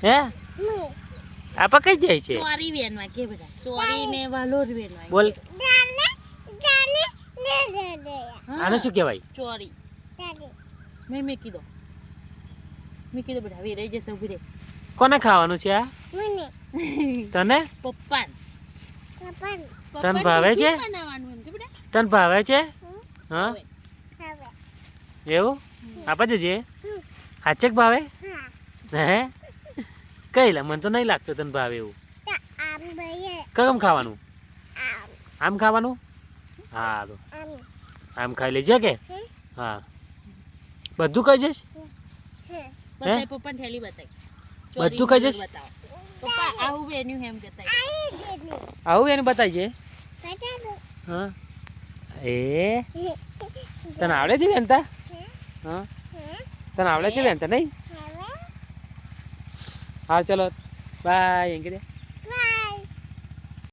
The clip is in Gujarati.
હે આપા કઈ જાય છે ચોરી વેનમાં કે બેટા ચોરી ને વાલોર વેનમાં બોલ આને શું કહેવાય ચોરી મેં કીધો બેટા હવે રહી જશે ઉભી રે કોને ખાવાનું છે આ તને પપ્પાન તને ભાવે છે બનાવવાનું એમ કે બેટા તને ભાવે છે હા એવું આપા જજે હાચક ભાવે હે કઈ લા મને તો નહીં લાગતું તને ભાવે એવું કમ ખાવાનું આમ ખાવાનું હા તો આમ ખાઈ લેજે કે હા બધું ખાઈ જઈશ બતાય પપ્પાને થેલી બતાય બધું ખાઈ જઈશ પપ્પા આવું વેન્યુ એમ કહેતા આવું એને બતાવજે હા એ તને આવડે છે વેનતા હા તને આવડે છે વેનતા નહીં હા ચલો બાય એમ કે